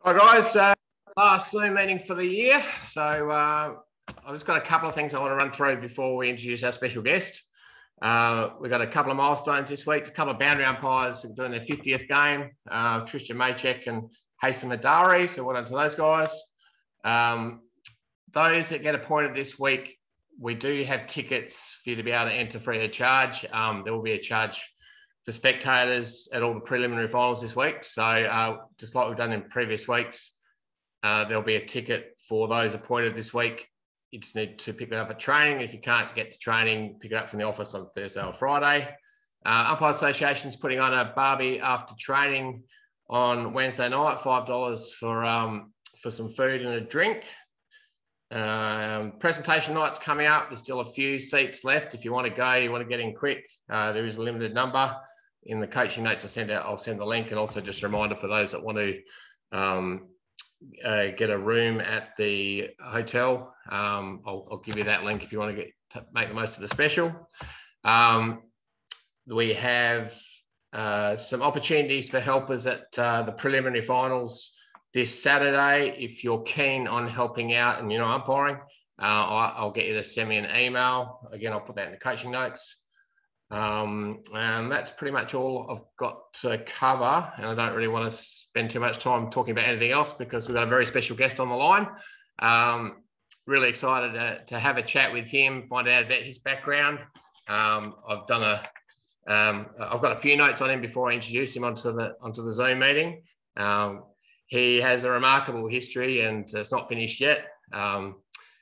Hi guys, last Zoom meeting for the year. So I've just got a couple of things I want to run through before we introduce our special guest. We've got a couple of milestones this week, a couple of boundary umpires who are doing their 50th game, Tristan Maychek and Haytham Adari, so well done to those guys. Those that get appointed this week, we do have tickets for you to be able to enter free of charge. There will be a charge for spectators at all the preliminary finals this week. So just like we've done in previous weeks, there'll be a ticket for those appointed this week. You just need to pick that up at training. If you can't get to training, pick it up from the office on Thursday or Friday. Umpire Association's putting on a barbie after training on Wednesday night, $5 for some food and a drink. Presentation night's coming up. There's still a few seats left. If you want to go, you want to get in quick, there is a limited number. In the coaching notes I send out, I'll send the link, and also just a reminder for those that want to get a room at the hotel. I'll give you that link if you want to make the most of the special. We have some opportunities for helpers at the preliminary finals this Saturday. If you're keen on helping out and you're not umpiring, I'll get you to send me an email. Again, I'll put that in the coaching notes. And that's pretty much all I've got to cover, and I don't really want to spend too much time talking about anything else because we've got a very special guest on the line. Really excited to have a chat with him, find out about his background. I've got a few notes on him before I introduce him onto the Zoom meeting. He has a remarkable history, and it's not finished yet.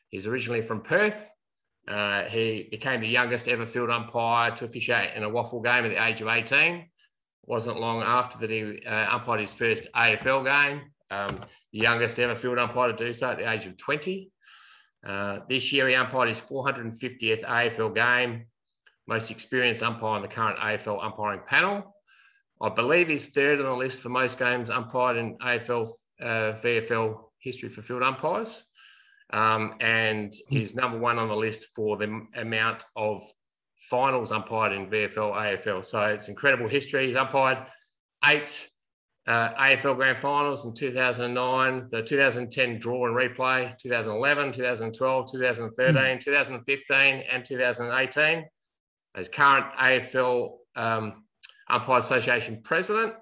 He's originally from Perth. He became the youngest ever field umpire to officiate in a waffle game at the age of 18. It wasn't long after that he umpired his first AFL game, the youngest ever field umpire to do so at the age of 20. This year he umpired his 450th AFL game, most experienced umpire on the current AFL umpiring panel. I believe he's third on the list for most games umpired in AFL, VFL history for field umpires. And he's number one on the list for the amount of finals umpired in VFL, AFL. So it's incredible history. He's umpired 8 AFL Grand Finals in 2009, the 2010 draw and replay, 2011, 2012, 2013, 2015, and 2018. As current AFL Umpires Association president.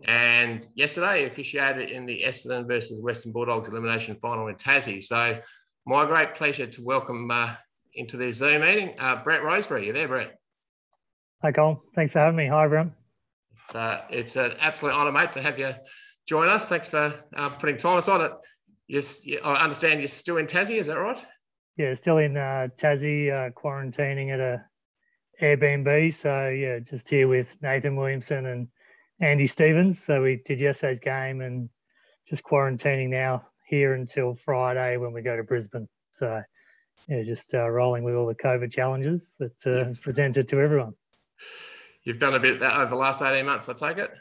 And yesterday he officiated in the Essendon versus Western Bulldogs elimination final in Tassie. So my great pleasure to welcome into this Zoom meeting, Brett Roseberry. You there, Brett? Hi, Cole. Thanks for having me. Hi, everyone. It's an absolute honour, mate, to have you join us. Thanks for putting time aside. I understand you're still in Tassie, is that right? Yeah, still in Tassie, quarantining at a Airbnb. So, yeah, just here with Nathan Williamson and Andy Stevens. So we did yesterday's game and just quarantining now here until Friday when we go to Brisbane. So, yeah, just rolling with all the COVID challenges that presented to everyone. You've done a bit of that over the last 18 months, I take it?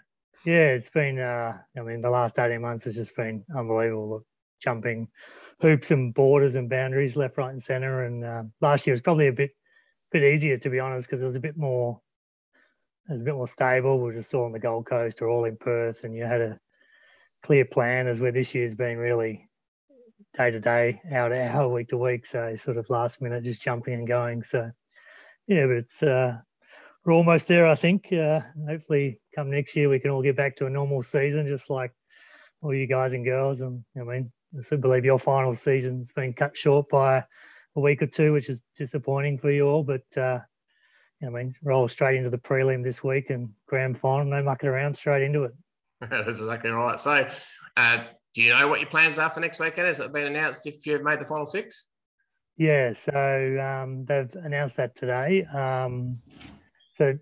Yeah, it's been, the last 18 months has just been unbelievable. Jumping hoops and borders and boundaries left, right and centre. And last year was probably a bit easier, to be honest, because it was a bit more stable. We were just all on the Gold Coast or all in Perth, and you had a clear plan, as where this year's been really day to day, hour to hour, week to week. So sort of last minute, just jumping and going. So yeah, but it's we're almost there, I think. Hopefully, come next year, we can all get back to a normal season, just like all you guys and girls. And I still believe your final season's been cut short by a week or two, which is disappointing for you all. But roll straight into the prelim this week and grand final, no mucking around, straight into it. That's exactly right. So do you know what your plans are for next weekend? Has it been announced if you've made the final 6? Yeah, so they've announced that today. So it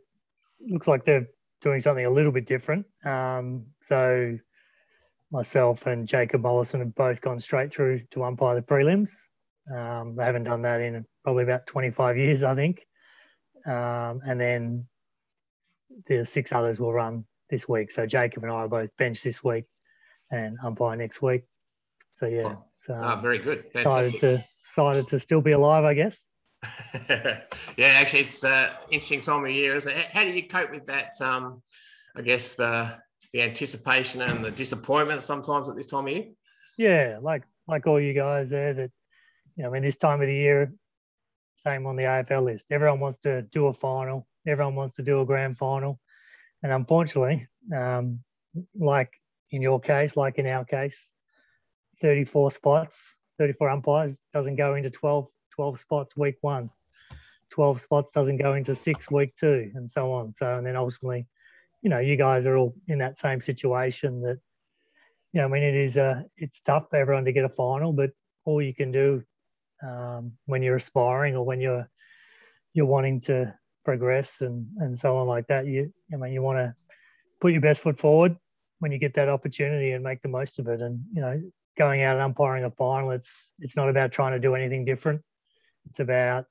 looks like they're doing something a little bit different. So myself and Jacob Mollison have both gone straight through to umpire the prelims. They haven't done that in probably about 25 years, I think. And then the 6 others will run this week. So Jacob and I are both benched this week and umpire next week. So yeah, very good. Fantastic. Excited to still be alive, I guess. Yeah, actually, it's an interesting time of year, isn't it? How do you cope with that? I guess the the anticipation and the disappointment sometimes at this time of year? Yeah, like all you guys there that, I mean, this time of the year, same on the AFL list. Everyone wants to do a final. Everyone wants to do a grand final. And unfortunately, like in your case, like in our case, 34 spots, 34 umpires doesn't go into 12 spots week 1. 12 spots doesn't go into 6 week 2, and so on. So, and then ultimately, you guys are all in that same situation that, I mean, it's tough for everyone to get a final, but all you can do when you're aspiring or when you're wanting to progress and so on like that, you want to put your best foot forward when you get that opportunity and make the most of it. And, going out and umpiring a final, it's not about trying to do anything different. It's about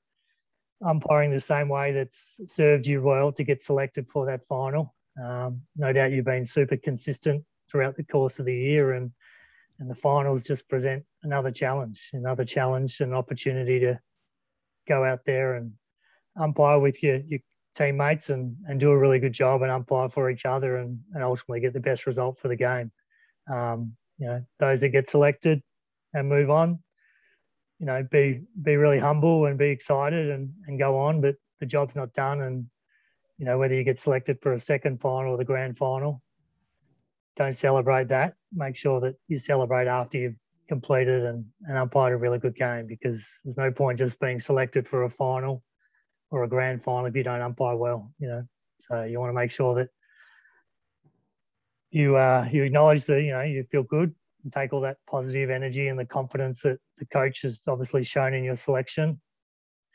umpiring the same way that's served you well to get selected for that final. No doubt you've been super consistent throughout the course of the year, and the finals just present another challenge, an opportunity to go out there and umpire with your teammates and do a really good job and umpire for each other and ultimately get the best result for the game. Those that get selected and move on, be really humble and be excited and go on, but the job's not done. And, whether you get selected for a second final or the grand final, don't celebrate that. Make sure that you celebrate after you've completed and umpired a really good game, because there's no point just being selected for a final or a grand final if you don't umpire well, So you want to make sure that you acknowledge that, you feel good and take all that positive energy and the confidence that the coach has obviously shown in your selection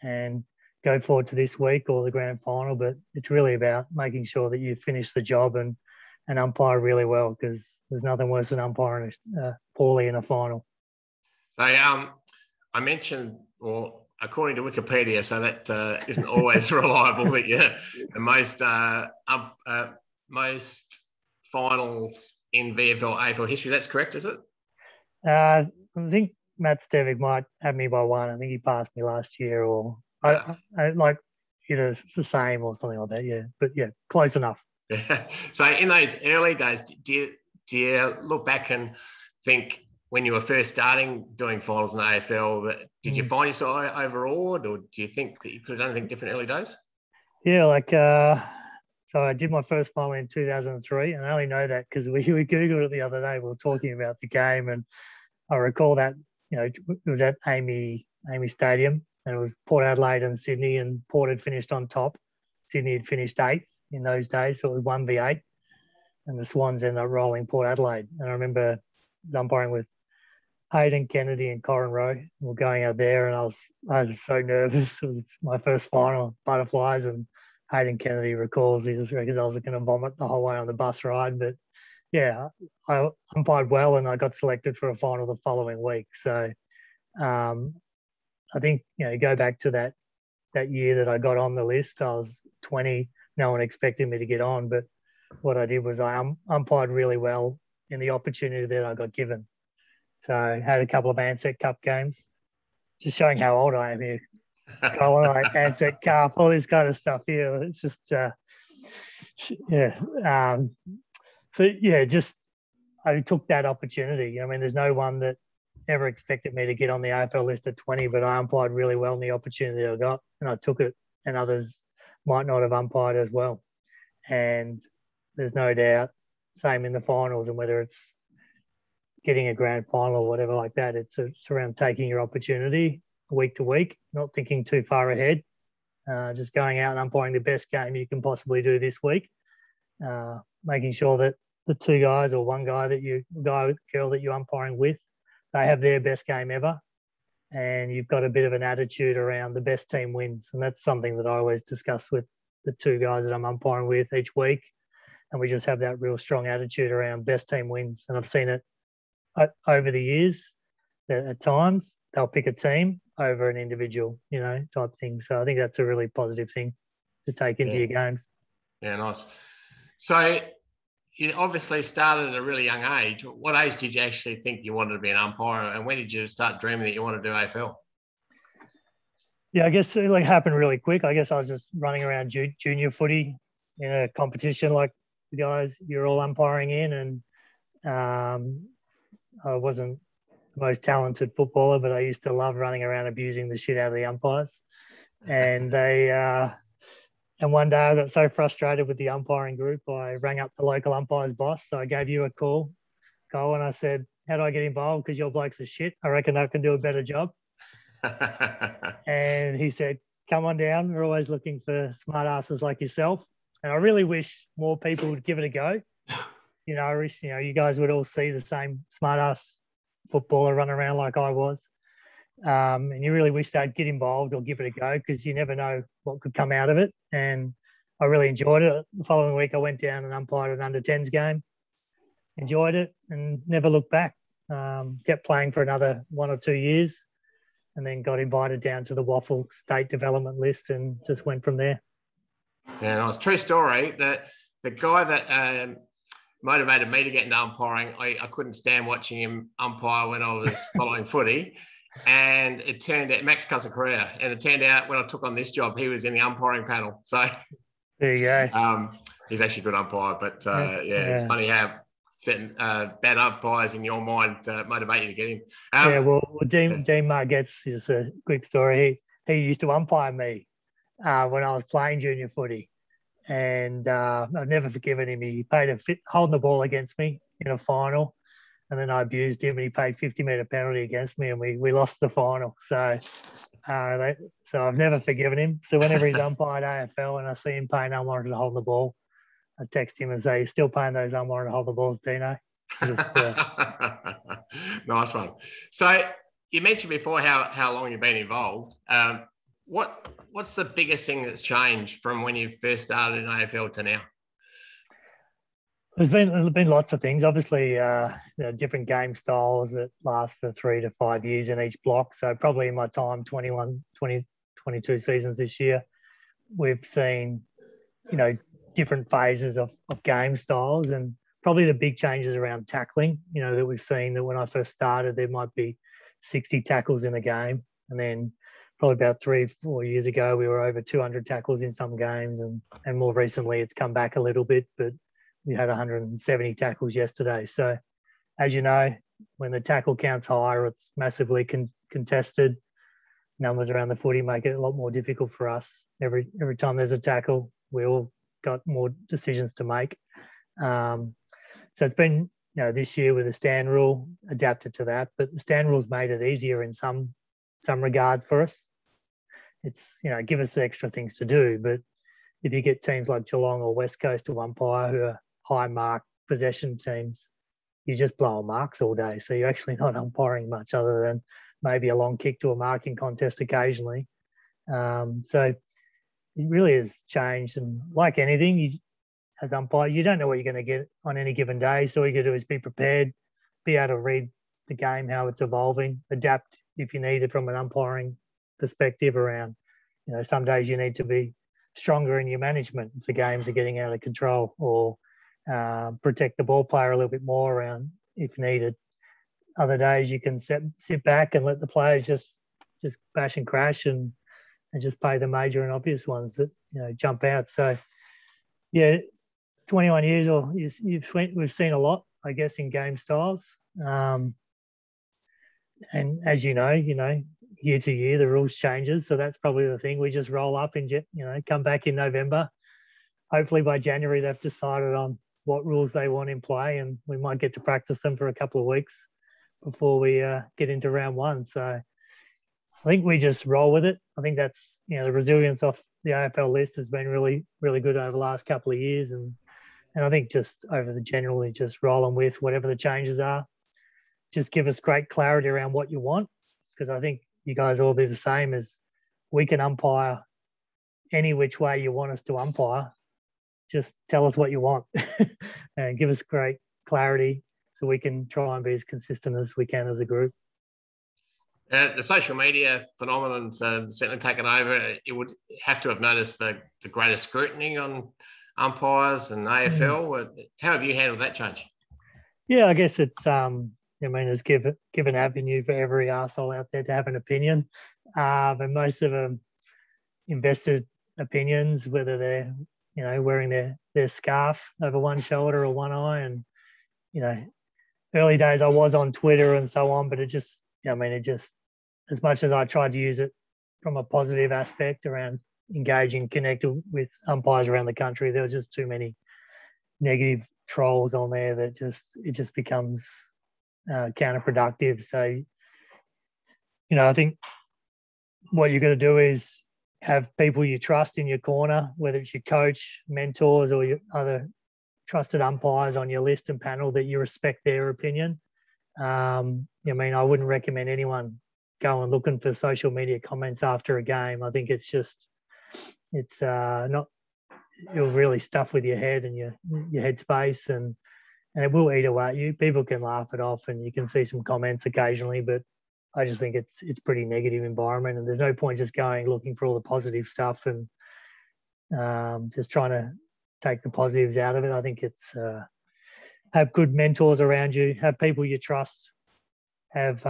and go forward to this week or the grand final. But it's really about making sure that you finish the job and umpire really well, because there's nothing worse than umpiring poorly in a final. So I mentioned, or according to Wikipedia, so that isn't always reliable, but the most finals in VFL AFL history. That's correct, is it? I think Matt Stevic might have me by 1. I think he passed me last year, or I like either it's the same or something like that. Yeah, but yeah, close enough. Yeah. So in those early days, do you look back and think when you were first starting doing finals in AFL, did you find yourself overawed, or do you think that you could have done anything different early days? Yeah, so I did my first final in 2003, and I only know that because we Googled it the other day. We were talking about the game, and I recall that, it was at Amy Stadium, and it was Port Adelaide and Sydney, and Port had finished on top. Sydney had finished 8th in those days, so it was 1v8, and the Swans ended up rolling Port Adelaide. And I remember umpiring with Hayden Kennedy and Corin Rowe. We were going out there, and I was so nervous. It was my first final, butterflies, and Hayden Kennedy recalls he just reckons I was going to vomit the whole way on the bus ride. But yeah, I umpired well, and I got selected for a final the following week. So I think, go back to that year that I got on the list. I was 20. No one expected me to get on, but what I did was I umpired really well in the opportunity that I got given. So I had a couple of Ansett Cup games, just showing how old I am here. Like Ansett Cup, all this kind of stuff here. It's just, just I took that opportunity. I mean, there's no one that ever expected me to get on the AFL list at 20, but I umpired really well in the opportunity I got, and I took it, and others might not have umpired as well. And there's no doubt, same in the finals, and whether it's getting a grand final or whatever like that, it's around taking your opportunity week to week, not thinking too far ahead, just going out and umpiring the best game you can possibly do this week, making sure that the two guys or one guy girl that you're umpiring with, they have their best game ever, and you've got a bit of an attitude around the best team wins. And that's something that I always discuss with the two guys that I'm umpiring with each week, and we just have that real strong attitude around best team wins. And I've seen it over the years that at times they'll pick a team over an individual, type thing. So I think that's a really positive thing to take into your games. Yeah, nice. So you obviously started at a really young age. What age did you actually think you wanted to be an umpire, and when did you start dreaming that you wanted to do AFL? Yeah, I guess it happened really quick. I guess I was just running around junior footy in a competition like the guys you're all umpiring in, and I wasn't the most talented footballer, but I used to love running around abusing the shit out of the umpires. And and one day I got so frustrated with the umpiring group, I rang up the local umpires boss. So I gave you a call, Cole, and I said, how do I get involved? Because your blokes are shit. I reckon I can do a better job. And he said, come on down. We're always looking for smart asses like yourself. And I really wish more people would give it a go. I wish, you guys would all see the same smart ass footballer run around like I was. And you really wish they'd get involved or give it a go, because you never know what could come out of it. And I really enjoyed it. The following week, I went down and umpired an under-10s game, enjoyed it, and never looked back. Kept playing for another 1 or 2 years, and then got invited down to the Waffle State Development list and just went from there. Yeah, no, it's a true story. The guy that motivated me to get into umpiring, I couldn't stand watching him umpire when I was following footy. And it turned out, Max Casacaria, and it turned out when I took on this job, he was in the umpiring panel. So there you go. He's actually a good umpire, but it's funny how certain bad umpires in your mind motivate you to get him. Dean Margetts is a quick story. He used to umpire me when I was playing junior footy, and I've never forgiven him. He paid holding the ball against me in a final. And then I abused him, and he paid 50-metre penalty against me, and we lost the final. So I've never forgiven him. So whenever he's umpired AFL and I see him paying unwarranted to hold the ball, I text him and say, you're still paying those unwarranted to hold the balls, Dino? Nice one. So you mentioned before how long you've been involved. What's the biggest thing that's changed from when you first started in AFL to now? There's been lots of things. Obviously, different game styles that last for 3 to 5 years in each block. So probably in my time, 21, 20, 22 seasons this year, we've seen, different phases of game styles, and probably the big changes around tackling, that we've seen. That when I first started, there might be 60 tackles in a game. And then probably about 3 or 4 years ago, we were over 200 tackles in some games. And more recently, it's come back a little bit, but we had 170 tackles yesterday. So, as you know, when the tackle count's higher, it's massively contested. Numbers around the footy make it a lot more difficult for us. Every time there's a tackle, we all got more decisions to make. So it's been, this year with the stand rule, adapted to that. But the stand rule's made it easier in some regards for us. It's, give us extra things to do. But if you get teams like Geelong or West Coast to umpire who are high mark possession teams, you just blow marks all day. So you're actually not umpiring much other than maybe a long kick to a marking contest occasionally. So it really has changed. And like anything, as umpires, you don't know what you're going to get on any given day. So all you got to do is be prepared, be able to read the game, how it's evolving, adapt if you need it from an umpiring perspective around, some days you need to be stronger in your management if the games are getting out of control, or protect the ball player a little bit more around if needed. Other days you can sit back and let the players just bash and crash and just pay the major and obvious ones that jump out. So 21 years or we've seen a lot, I guess, in game styles. And as you know, year to year the rules changes. So that's probably the thing. We just roll up and come back in November. Hopefully by January they've decided on what rules they want in play, and we might get to practice them for a couple of weeks before we get into round one. So I think we just roll with it. I think that's, the resilience of the AFL list has been really, really good over the last couple of years. And I think just over the generally just rolling with whatever the changes are, just give us great clarity around what you want. Because I think you guys all be the same, as we can umpire any which way you want us to umpire. Just tell us what you want and give us great clarity so we can try and be as consistent as we can as a group. The social media phenomenon's certainly taken over. It would have to have noticed the greater scrutiny on umpires and AFL. How have you handled that change? Yeah, I guess it's, it's give an avenue for every arsehole out there to have an opinion. And most of them invested opinions, whether they're wearing their scarf over one shoulder or one eye. And, early days I was on Twitter and so on, but it just, as much as I tried to use it from a positive aspect around engaging, connecting with umpires around the country, there was just too many negative trolls on there that it just becomes counterproductive. So, I think what you're going to do is have people you trust in your corner, whether it's your coach, mentors, or your other trusted umpires on your list and panel that you respect their opinion. I wouldn't recommend anyone going looking for social media comments after a game. I think it's not, it'll really stuff with your head and your headspace, and it will eat away at you. People can laugh it off and you can see some comments occasionally, but I just think it's pretty negative environment, and there's no point just going looking for all the positive stuff and just trying to take the positives out of it. I think it's have good mentors around you, have people you trust, have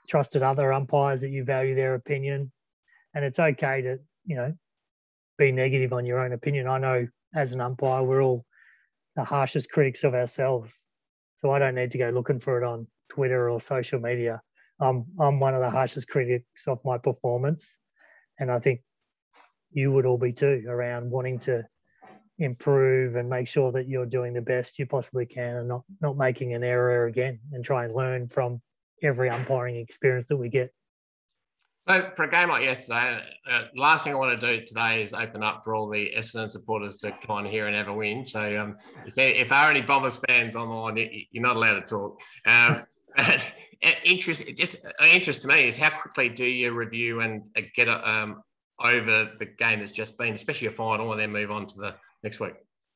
trusted other umpires that you value their opinion, and it's okay to be negative on your own opinion. I know as an umpire we're all the harshest critics of ourselves, so I don't need to go looking for it on Twitter or social media. I'm one of the harshest critics of my performance, and I think you would all be too, around wanting to improve and make sure that you're doing the best you possibly can and not making an error again, and try and learn from every umpiring experience that we get. So for a game like yesterday, last thing I want to do today is open up for all the Essendon supporters to come on here and have a win. So if there are any Bombers fans on the line, you're not allowed to talk. Interest to me is how quickly do you review and get over the game that's just been, especially a final, and then move on to the next week?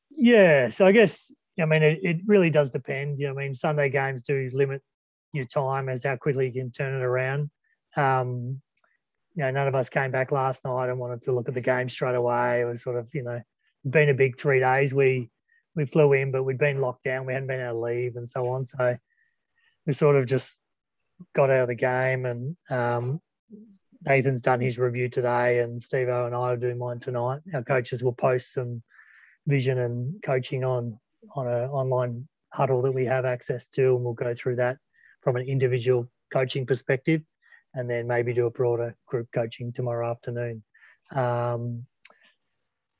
Yeah, so I guess, it really does depend. Sunday games do limit your time as how quickly you can turn it around. None of us came back last night and wanted to look at the game straight away. It was sort of, been a big 3 days. We flew in, but we'd been locked down. We hadn't been able to leave and so on. So we sort of just got out of the game, and Nathan's done his review today, and Steve-O and I will do mine tonight. Our coaches will post some vision and coaching on an online huddle that we have access to, and we'll go through that from an individual coaching perspective, and then maybe do a broader group coaching tomorrow afternoon.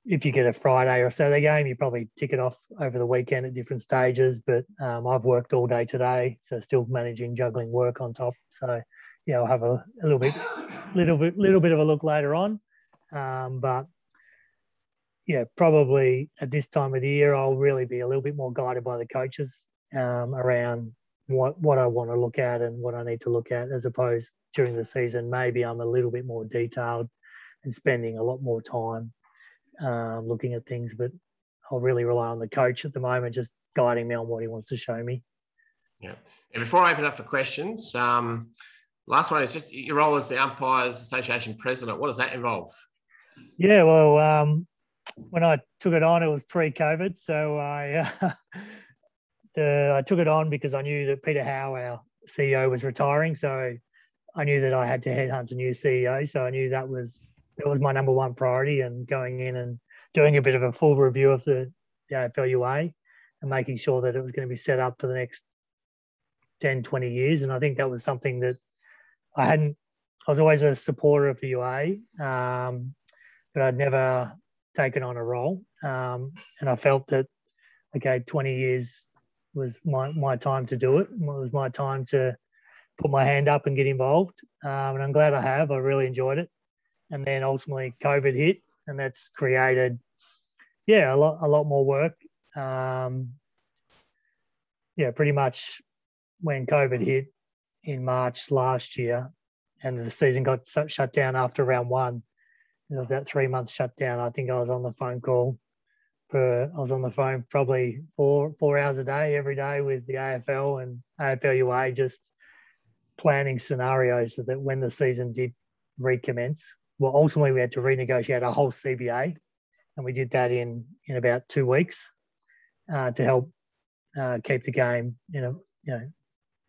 If you get a Friday or Saturday game, you probably tick it off over the weekend at different stages. But I've worked all day today, so still managing, juggling work on top. So I'll have a little bit of a look later on. But probably at this time of the year, I'll really be a little bit more guided by the coaches around what I want to look at and what I need to look at, as opposed during the season. Maybe I'm a little bit more detailed and spending a lot more time looking at things, but I'll really rely on the coach at the moment, just guiding me on what he wants to show me. Yeah. And before I open up for questions, last one is just your role as the Umpires Association president. What does that involve? Yeah, well, when I took it on, it was pre-COVID, so I took it on because I knew that Peter Howe, our CEO, was retiring. So I knew that I had to headhunt a new CEO. So I knew that was my number one priority, and going in and doing a bit of a full review of the AdFL UA and making sure that it was going to be set up for the next 10, 20 years. And I think that was something that I was always a supporter of the UA, but I'd never taken on a role. And I felt that, 20 years was my time to do it. It was my time to put my hand up and get involved. And I'm glad I have. I really enjoyed it. And then ultimately COVID hit, and that's created, a lot more work. Pretty much when COVID hit in March last year, and the season got shut down after round one, it was that 3 month shutdown. I think I was on the phone probably four hours a day, every day, with the AFL and AFL UA, just planning scenarios so that when the season did recommence, well, ultimately we had to renegotiate our whole CBA, and we did that in about 2 weeks to help keep the game,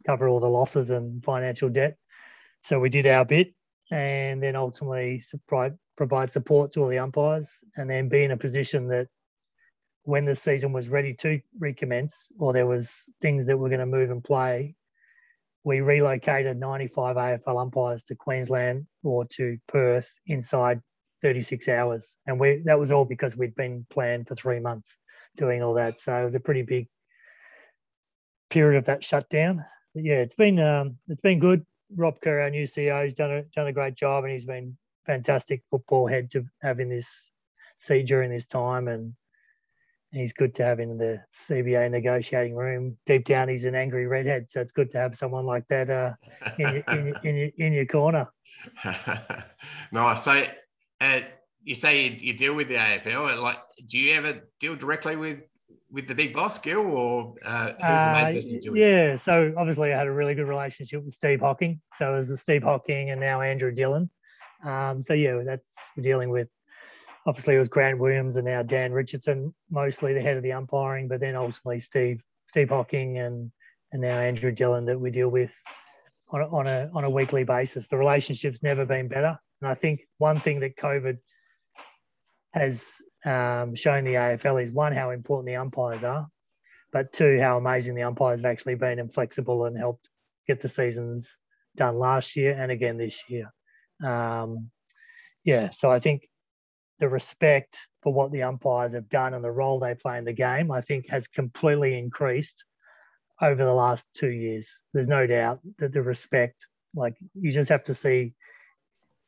cover all the losses and financial debt. So we did our bit, and then ultimately provide support to all the umpires, and then be in a position that when the season was ready to recommence, or there was things that were going to move and play, we relocated 95 AFL umpires to Queensland or to Perth inside 36 hours. And that was all because we'd been planned for 3 months doing all that. So it was a pretty big period of that shutdown. But yeah, it's been good. Rob Kerr, our new CEO, has done a great job, and he's been fantastic football head to have in this seat during this time, and he's good to have in the CBA negotiating room. Deep down, he's an angry redhead, so it's good to have someone like that in your corner. Nice. So, you say you deal with the AFL. Like, do you ever deal directly with the big boss, Gil, or who's the main person you deal with? Yeah. So obviously, I had a really good relationship with Steve Hocking. So it was the Steve Hocking and now Andrew Dillon. So yeah, we're dealing with. Obviously, it was Grant Williams and now Dan Richardson, mostly the head of the umpiring, but then ultimately Steve Hocking and now Andrew Dillon that we deal with on a weekly basis. The relationship's never been better, and I think one thing that COVID has shown the AFL is, one, how important the umpires are, but two, how amazing the umpires have actually been and flexible and helped get the seasons done last year and again this year. So I think the respect for what the umpires have done and the role they play in the game, I think, has completely increased over the last 2 years. There's no doubt that the respect, like, you just have to see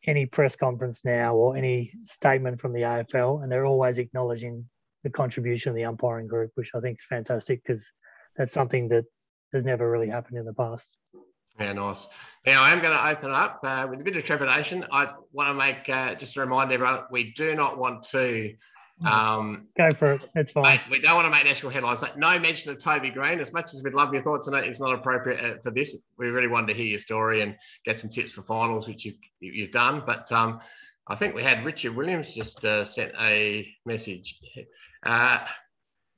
any press conference now or any statement from the AFL, and they're always acknowledging the contribution of the umpiring group, which I think is fantastic, because that's something that has never really happened in the past. Yeah, nice. Now, I am going to open it up with a bit of trepidation. I want to make, just to remind everyone, we do not want to... go for it. It's fine. We don't want to make national headlines. Like, no mention of Toby Green. As much as we'd love your thoughts on it, it's not appropriate for this. We really wanted to hear your story and get some tips for finals, which you've done. But I think we had Richard Williams just sent a message.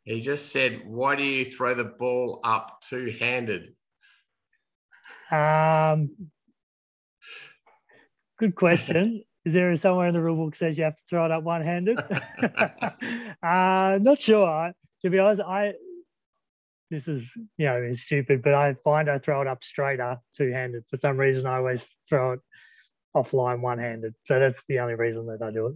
He just said, why do you throw the ball up two-handed? Good question. Is there somewhere in the rule book says you have to throw it up one-handed? Not sure. To be honest, this is it's stupid, but I find I throw it up straighter two-handed. For some reason, I always throw it offline one-handed. So that's the only reason that I do it.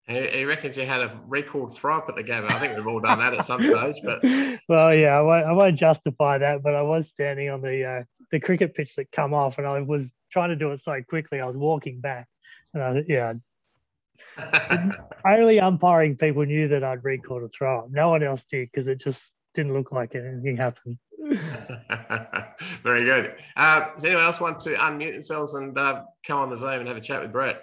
He reckons you had a recalled throw up at the game. I think we've all done that at some stage. But well, yeah, I won't justify that, but I was standing on the cricket pitch that come off, and I was trying to do it so quickly. I was walking back, and only umpiring people knew that I'd recalled a throw up. No one else did, because it just didn't look like anything happened. Very good. Does anyone else want to unmute themselves and come on the Zoom and have a chat with Brett?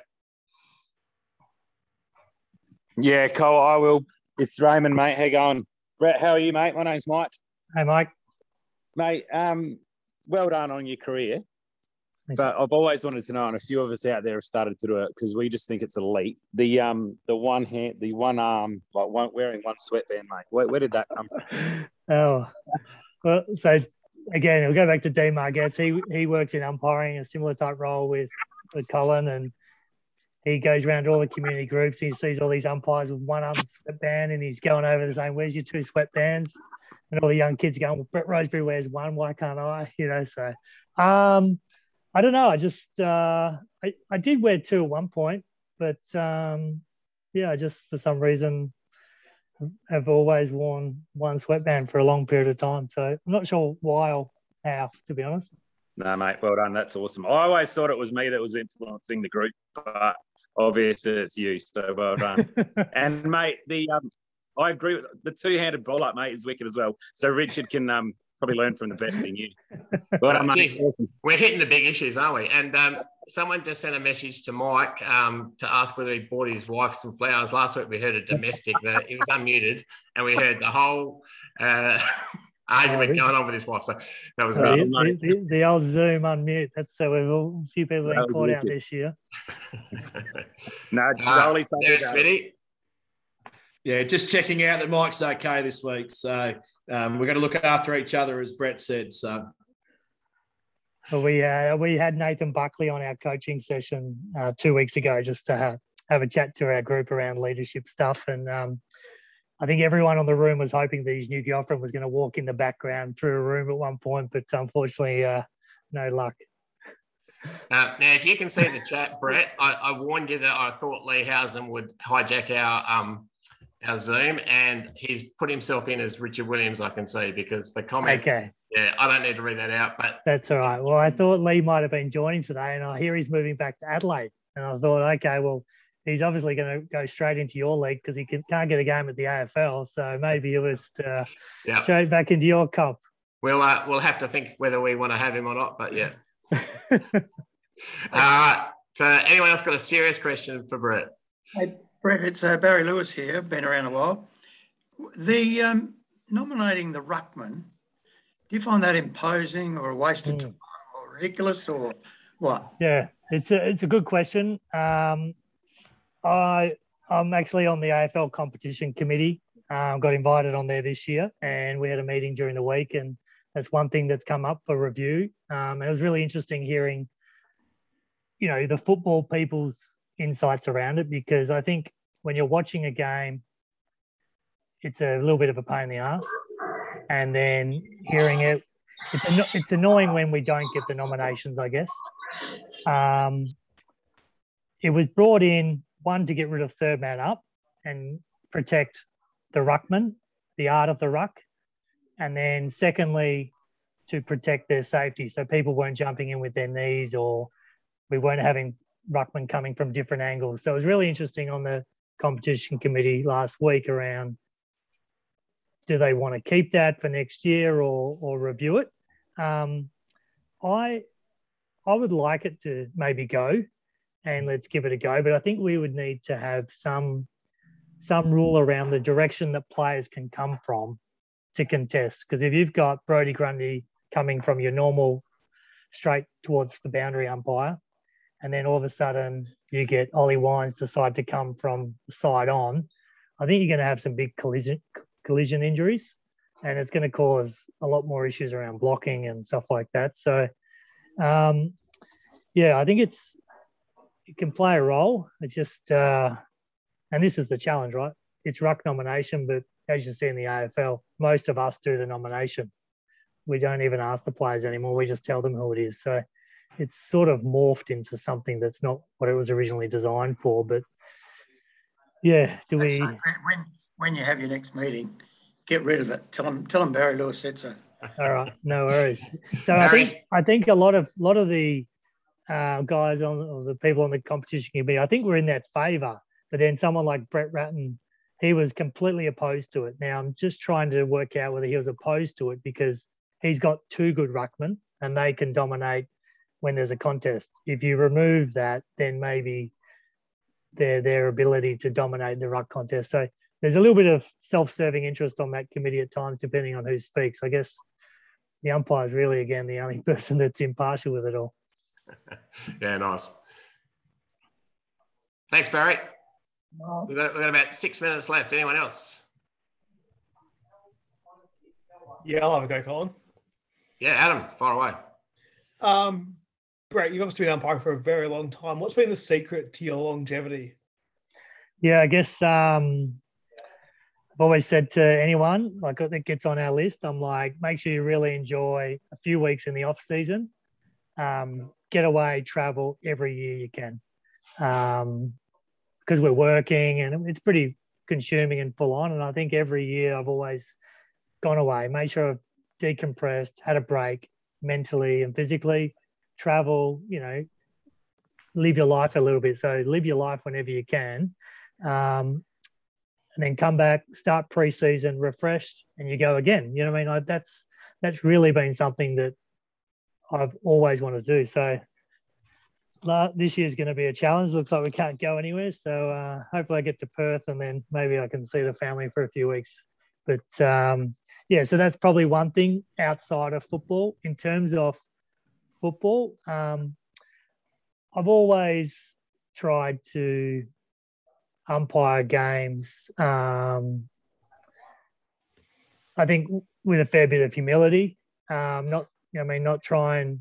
Yeah, Cole, I will. It's Raymond, mate. How you going? Brett, how are you, mate? My name's Mike. Hey, Mike. Mate, well done on your career. But I've always wanted to know, and a few of us out there have started to do it because we just think it's elite. The one hand, the one arm, wearing one sweatband, mate. Where did that come from? Oh, well, so again, we'll go back to Dean Margetts. He works in umpiring, a similar type role with Colin, and he goes around to all the community groups. He sees all these umpires with one arm sweatband, and he's going over the saying, "Where's your two sweatbands?" And all the young kids going, "Well, Brett Roseberry wears one. Why can't I?" So I don't know. I just I did wear two at one point, but I just for some reason have always worn one sweatband for a long period of time. So I'm not sure why or how, to be honest. No, mate, well done. That's awesome. I always thought it was me that was influencing the group, but obviously it's you, so well done. And, mate, I agree with the two-handed ball up, mate, is wicked as well. So Richard can probably learn from the best in you. Well done, mate. Awesome. We're hitting the big issues, aren't we? And someone just sent a message to Mike to ask whether he bought his wife some flowers. Last week we heard a domestic that he was unmuted, and we heard the whole argument going on with his wife. So that was the old Zoom unmute. That's so a few people have been caught out this year. No, Smitty. Yeah, just checking out that Mike's okay this week. So we're going to look after each other, as Brett said. So well, we had Nathan Buckley on our coaching session 2 weeks ago just to have a chat to our group around leadership stuff. And I think everyone on the room was hoping that his new girlfriend was going to walk in the background through a room at one point, but unfortunately, no luck. Now, if you can see the chat, Brett, I warned you that I thought Lee Housen would hijack our Zoom, and he's put himself in as Richard Williams, I can see, because the comment. Okay. Yeah, I don't need to read that out, but that's all right. Well, I thought Lee might have been joining today, and I hear he's moving back to Adelaide, and I thought, okay, well, he's obviously going to go straight into your league because he can't get a game at the AFL, so maybe it was straight back into your comp. We'll have to think whether we want to have him or not, but yeah. So anyone else got a serious question for Brett? Hey, Brett, it's Barry Lewis here, been around a while. The nominating the ruckman, do you find that imposing or a waste of time or ridiculous or what? Yeah, it's a good question. I'm actually on the AFL competition committee. Got invited on there this year, and we had a meeting during the week, and that's one thing that's come up for review. It was really interesting hearing, the football people's insights around it, because I think when you're watching a game, it's a little bit of a pain in the ass. And then hearing it, it's annoying when we don't get the nominations, I guess. It was brought in, one, to get rid of third man up and protect the ruckman, the art of the ruck. And then secondly, to protect their safety. So people weren't jumping in with their knees, or we weren't having ruckman coming from different angles. So it was really interesting on the competition committee last week around, do they want to keep that for next year or review it? I would like it to maybe go, and let's give it a go. But I think we would need to have some rule around the direction that players can come from to contest. Because if you've got Brodie Grundy coming from your normal straight towards the boundary umpire, and then all of a sudden you get Ollie Wines decide to come from the side on, I think you're going to have some big collision injuries, and it's going to cause a lot more issues around blocking and stuff like that. So, I think it can play a role. It's just, and this is the challenge, right? It's ruck nomination, but as you see in the AFL, most of us do the nomination. We don't even ask the players anymore. We just tell them who it is. So it's sort of morphed into something that's not what it was originally designed for. But yeah, when you have your next meeting, get rid of it. Tell them Barry Lewis said so. All right, no worries. So I think a lot of the guys or the people on the competition committee, I think we're in that favour. But then someone like Brett Ratton, he was completely opposed to it. Now I'm just trying to work out whether he was opposed to it because he's got two good ruckmen and they can dominate when there's a contest. If you remove that, then maybe their ability to dominate the ruck contest. So there's a little bit of self-serving interest on that committee at times, depending on who speaks. I guess the umpire is really, again, the only person that's impartial with it all. Yeah, nice. Thanks, Barry. We've got about 6 minutes left. Anyone else? Yeah, I'll have a go, Colin. Yeah, Adam, far away. Brett, you've obviously been umpiring for a very long time. What's been the secret to your longevity? Yeah, I guess I've always said to anyone like that gets on our list, I'm like, make sure you really enjoy a few weeks in the off season. Get away, travel every year you can. Because we're working and it's pretty consuming and full on. And I think every year I've always gone away, made sure I've decompressed, had a break mentally and physically, travel, live your life a little bit. So live your life whenever you can. And then come back, start pre-season refreshed, and you go again. You know what I mean? That's really been something that I've always wanted to do. So this year's going to be a challenge. Looks like we can't go anywhere. So hopefully I get to Perth and then maybe I can see the family for a few weeks. But so that's probably one thing outside of football. In terms of football, I've always tried to umpire games, I think with a fair bit of humility, not try and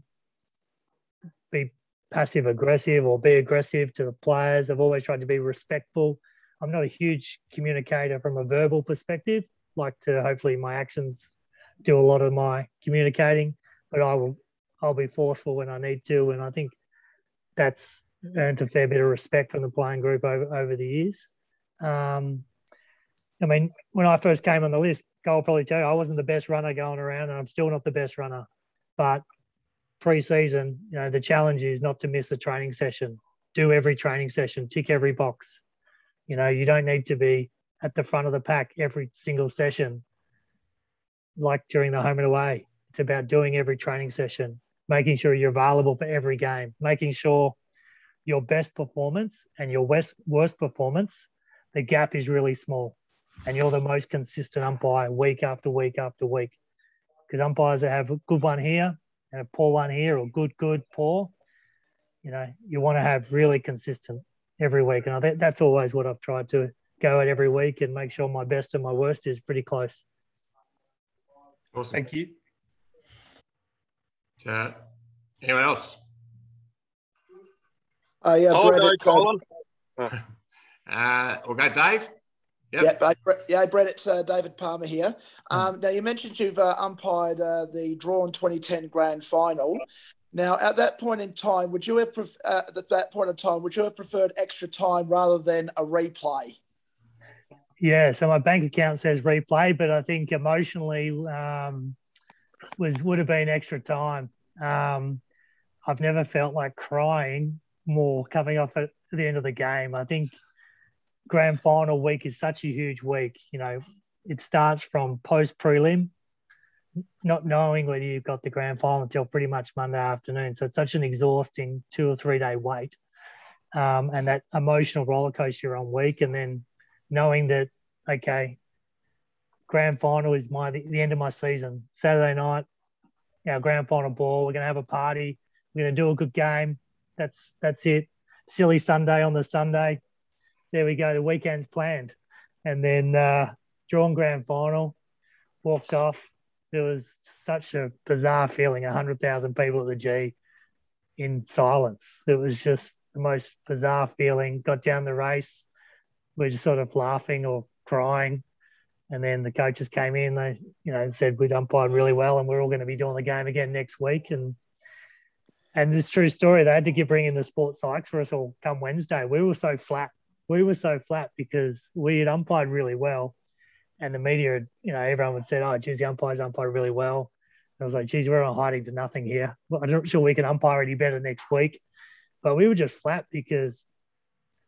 be passive aggressive or be aggressive to the players. I've always tried to be respectful I'm not a huge communicator from a verbal perspective. Like to hopefully my actions do a lot of my communicating, but I'll be forceful when I need to, and I think that's earned a fair bit of respect from the playing group over the years. I mean, when I first came on the list, I'll probably tell you I wasn't the best runner going around, and I'm still not the best runner. But pre-season, the challenge is not to miss a training session. Do every training session, tick every box. You don't need to be at the front of the pack every single session, like during the home and away. It's about doing every training session, making sure you're available for every game, making sure your best performance and your worst performance, the gap is really small, and you're the most consistent umpire week after week after week. Because umpires that have a good one here and a poor one here, or good, poor, you want to have really consistent every week. And I think that's always what I've tried to go at every week and make sure my best and my worst is pretty close. Awesome. Thank you. Anyone else? Yeah, Brett. Colin. We'll go Dave. Yep. Brett, it's David Palmer here. Now, you mentioned you've umpired the drawn 2010 grand final. Now, at that point in time, would you have preferred extra time rather than a replay? Yeah, so my bank account says replay, but I think emotionally would have been extra time. I've never felt like crying more coming off at the end of the game. I think grand final week is such a huge week. It starts from post prelim, not knowing whether you've got the grand final until pretty much Monday afternoon. So it's such an exhausting 2 or 3 day wait, and that emotional roller coaster you're on week, and then knowing that, okay, grand final is the end of my season. Saturday night, our grand final ball. We're going to have a party. We're going to do a good game. That's it. Silly Sunday on the Sunday. There we go. The weekend's planned. And then drawn grand final, walked off. It was such a bizarre feeling, 100,000 people at the G in silence. It was just the most bizarre feeling. Got down the race. We're just sort of laughing or crying. And then the coaches came in. They, said we'd umpired really well and we're all going to be doing the game again next week. And this true story, they had to bring in the sports psychs for us all come Wednesday. We were so flat. Because we had umpired really well. And the media, everyone would say, oh, geez, the umpires umpired really well. And I was like, geez, we're on hiding to nothing here. Well, I'm not sure we can umpire any better next week. But we were just flat because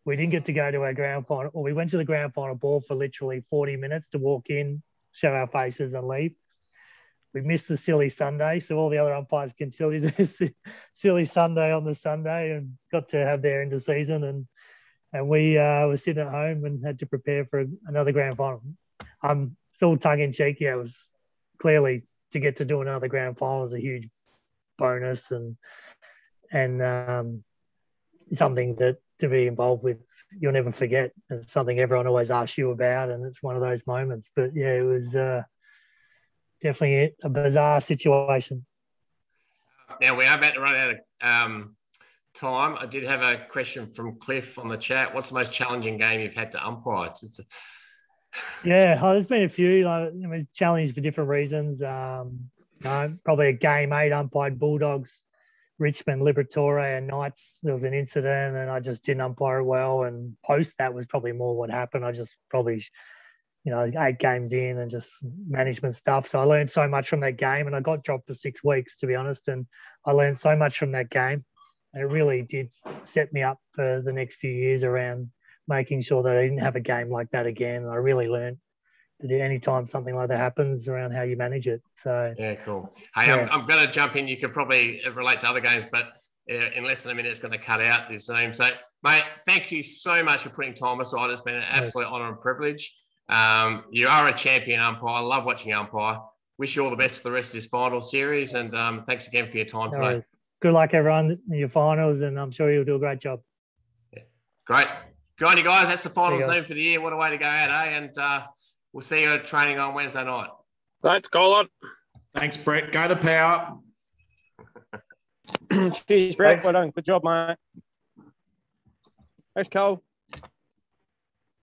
we didn't get to go to our grand final, or we went to the grand final ball for literally 40 minutes to walk in, show our faces and leave. We missed the silly Sunday, so all the other umpires can still do this silly Sunday on the Sunday and got to have their end of season. And we were sitting at home and had to prepare for another grand final. Still tongue-in-cheek. Yeah, it was clearly to get to do another grand final is a huge bonus and something that to be involved with, you'll never forget. It's something everyone always asks you about, and it's one of those moments. But, yeah, it was definitely a bizarre situation. Now, we are about to run out of time. I did have a question from Cliff on the chat. What's the most challenging game you've had to umpire? There's been a few. Challenged for different reasons. Probably a game 8 umpired Bulldogs, Richmond, Liberatore and Knights. There was an incident and I just didn't umpire well. And post that was probably more what happened. I just probably, 8 games in and just management stuff. So I learned so much from that game, and I got dropped for 6 weeks, to be honest. And I learned so much from that game. And it really did set me up for the next few years around making sure that I didn't have a game like that again. And I really learned that anytime something like that happens, around how you manage it. So yeah, cool. Hey, yeah. I'm going to jump in. You could probably relate to other games, but in less than a minute, it's going to cut out this Zoom. So, mate, thank you so much for putting time aside. It's been an absolute honour and privilege. You are a champion umpire. I love watching you umpire. Wish you all the best for the rest of this final series, and thanks again for your time today. Good luck, everyone, in your finals, and I'm sure you'll do a great job. Yeah. Great. Good on you guys. That's the final Zoom for the year. What a way to go out, eh? And we'll see you at training on Wednesday night. Thanks, Colin. Thanks, Brett. Go the power. Cheers, Brett. Well done. Good job, mate. Thanks, Cole.